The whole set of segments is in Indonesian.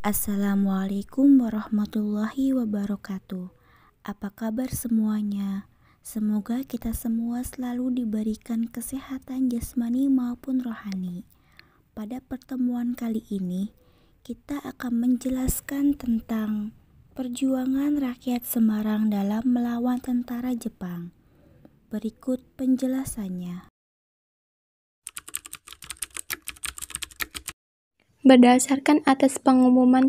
Assalamualaikum warahmatullahi wabarakatuh. Apa kabar semuanya? Semoga kita semua selalu diberikan kesehatan jasmani maupun rohani. Pada pertemuan kali ini, kita akan menjelaskan tentang perjuangan rakyat Semarang dalam melawan tentara Jepang. Berikut penjelasannya. Berdasarkan atas pengumuman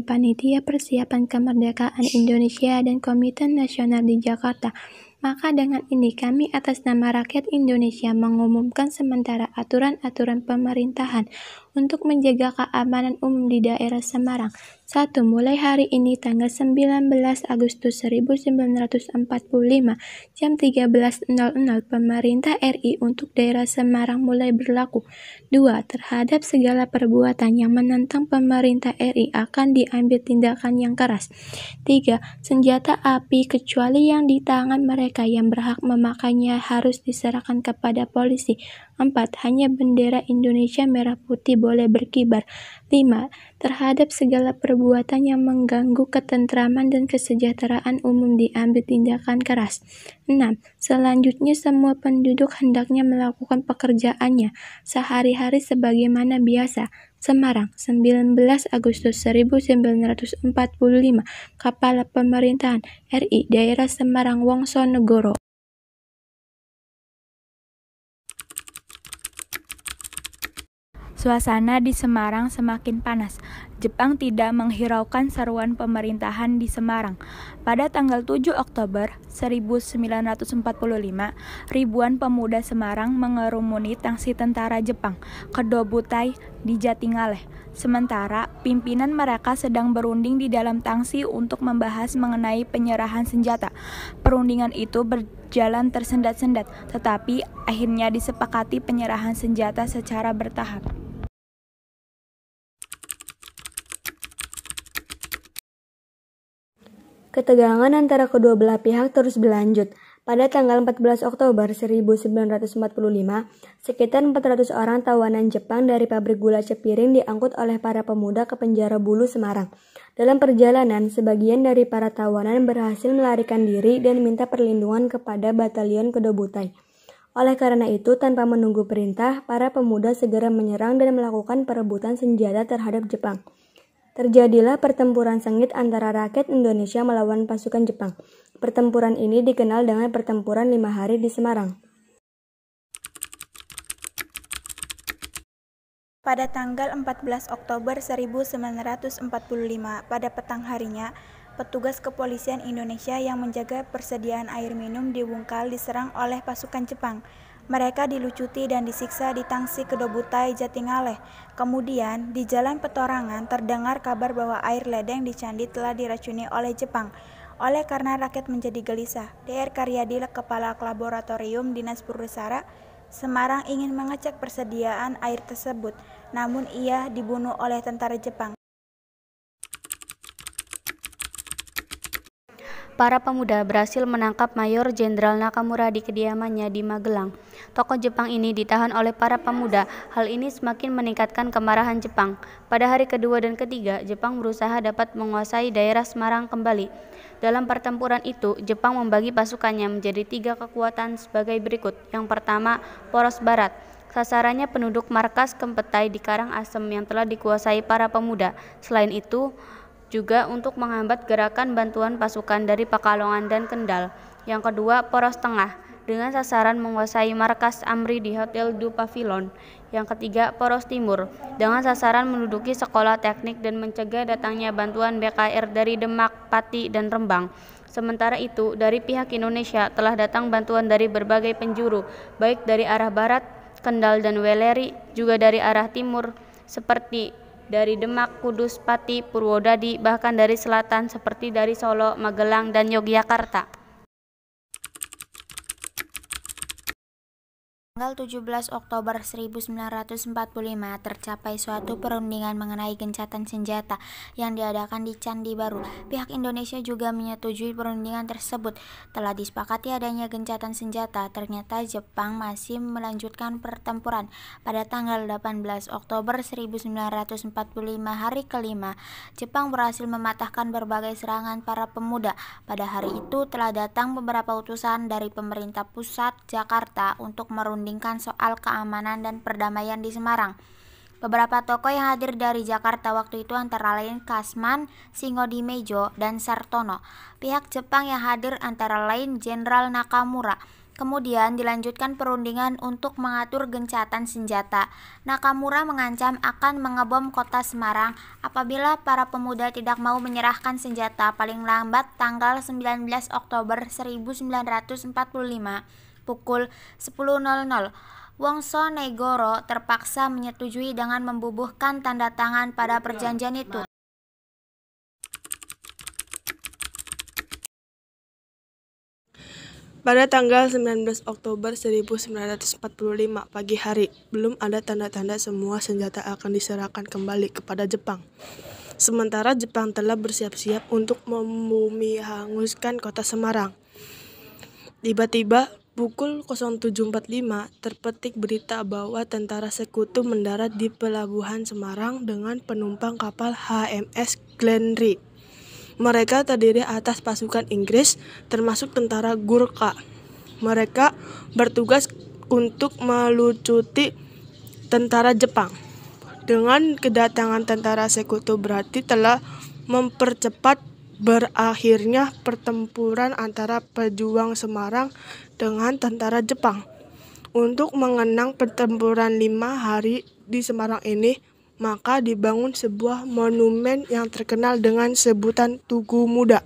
Panitia Persiapan Kemerdekaan Indonesia dan Komite Nasional di Jakarta, maka dengan ini kami atas nama rakyat Indonesia mengumumkan sementara aturan-aturan pemerintahan untuk menjaga keamanan umum di daerah Semarang. 1. Mulai hari ini tanggal 19 Agustus 1945 jam 13.00 pemerintah RI untuk daerah Semarang mulai berlaku. 2. Terhadap segala perbuatan yang menentang pemerintah RI akan diambil tindakan yang keras. 3. Senjata api kecuali yang di tangan mereka yang berhak memakainya harus diserahkan kepada polisi. 4. Hanya bendera Indonesia merah putih boleh berkibar. 5. Terhadap segala perbuatan yang mengganggu ketentraman dan kesejahteraan umum diambil tindakan keras. 6. Selanjutnya semua penduduk hendaknya melakukan pekerjaannya sehari-hari sebagaimana biasa. Semarang, 19 Agustus 1945. Kepala Pemerintahan RI Daerah Semarang Wongsonegoro. Suasana di Semarang semakin panas. Jepang tidak menghiraukan seruan pemerintahan di Semarang. Pada tanggal 7 Oktober 1945, ribuan pemuda Semarang mengerumuni tangsi tentara Jepang ke Dobutai di Jatingaleh. Sementara pimpinan mereka sedang berunding di dalam tangsi untuk membahas mengenai penyerahan senjata. Perundingan itu berjalan tersendat-sendat, tetapi akhirnya disepakati penyerahan senjata secara bertahap. Ketegangan antara kedua belah pihak terus berlanjut. Pada tanggal 14 Oktober 1945, sekitar 400 orang tawanan Jepang dari pabrik gula Cepiring diangkut oleh para pemuda ke penjara Bulu Semarang. Dalam perjalanan, sebagian dari para tawanan berhasil melarikan diri dan minta perlindungan kepada batalion Kedobutai. Oleh karena itu, tanpa menunggu perintah, para pemuda segera menyerang dan melakukan perebutan senjata terhadap Jepang. Terjadilah pertempuran sengit antara rakyat Indonesia melawan pasukan Jepang. Pertempuran ini dikenal dengan Pertempuran 5 Hari di Semarang. Pada tanggal 14 Oktober 1945, pada petang harinya, petugas kepolisian Indonesia yang menjaga persediaan air minum di Wungkal diserang oleh pasukan Jepang. Mereka dilucuti dan disiksa di tangsi Kedobutai Jatingaleh. Kemudian, di Jalan Petorangan terdengar kabar bahwa air ledeng di Candi telah diracuni oleh Jepang. Oleh karena rakyat menjadi gelisah, Dr. Karyadi, Kepala Laboratorium Dinas Purwesara Semarang ingin mengecek persediaan air tersebut, namun ia dibunuh oleh tentara Jepang. Para pemuda berhasil menangkap Mayor Jenderal Nakamura di kediamannya di Magelang. Tokoh Jepang ini ditahan oleh para pemuda. Hal ini semakin meningkatkan kemarahan Jepang. Pada hari kedua dan ketiga, Jepang berusaha dapat menguasai daerah Semarang kembali. Dalam pertempuran itu, Jepang membagi pasukannya menjadi 3 kekuatan sebagai berikut. Yang pertama, Poros Barat. Sasarannya penduduk markas Kempetai di Karangasem yang telah dikuasai para pemuda. Selain itu, juga untuk menghambat gerakan bantuan pasukan dari Pekalongan dan Kendal. Yang kedua, Poros Tengah, dengan sasaran menguasai markas Amri di Hotel du Pavillon. Yang ketiga, Poros Timur, dengan sasaran menduduki sekolah teknik dan mencegah datangnya bantuan BKR dari Demak, Pati, dan Rembang. Sementara itu, dari pihak Indonesia telah datang bantuan dari berbagai penjuru, baik dari arah barat, Kendal dan Weleri, juga dari arah timur, seperti dari Demak, Kudus, Pati, Purwodadi, bahkan dari selatan seperti dari Solo, Magelang, dan Yogyakarta. Tanggal 17 Oktober 1945 tercapai suatu perundingan mengenai gencatan senjata yang diadakan di Candi Baru. Pihak Indonesia juga menyetujui perundingan tersebut. Telah disepakati adanya gencatan senjata, ternyata Jepang masih melanjutkan pertempuran. Pada tanggal 18 Oktober 1945 hari kelima, Jepang berhasil mematahkan berbagai serangan para pemuda. Pada hari itu telah datang beberapa utusan dari pemerintah pusat Jakarta untuk merundingkan soal keamanan dan perdamaian di Semarang. Beberapa tokoh yang hadir dari Jakarta waktu itu antara lain Kasman, Singodimedjo, dan Sartono. Pihak Jepang yang hadir antara lain Jenderal Nakamura. Kemudian dilanjutkan perundingan untuk mengatur gencatan senjata. Nakamura mengancam akan mengebom kota Semarang apabila para pemuda tidak mau menyerahkan senjata paling lambat tanggal 19 Oktober 1945 pukul 10.00. Wongsonegoro terpaksa menyetujui dengan membubuhkan tanda tangan pada perjanjian itu. Pada tanggal 19 Oktober 1945 pagi hari, belum ada tanda-tanda semua senjata akan diserahkan kembali kepada Jepang. Sementara Jepang telah bersiap-siap untuk membumi hanguskan kota Semarang. Tiba-tiba, pukul 07.45 terpetik berita bahwa tentara sekutu mendarat di pelabuhan Semarang dengan penumpang kapal HMS Glenry. Mereka terdiri atas pasukan Inggris, termasuk tentara Gurkha. Mereka bertugas untuk melucuti tentara Jepang. Dengan kedatangan tentara sekutu berarti telah mempercepat berakhirnya pertempuran antara pejuang Semarang dengan tentara Jepang. Untuk mengenang pertempuran 5 hari di Semarang ini, maka dibangun sebuah monumen yang terkenal dengan sebutan Tugu Muda.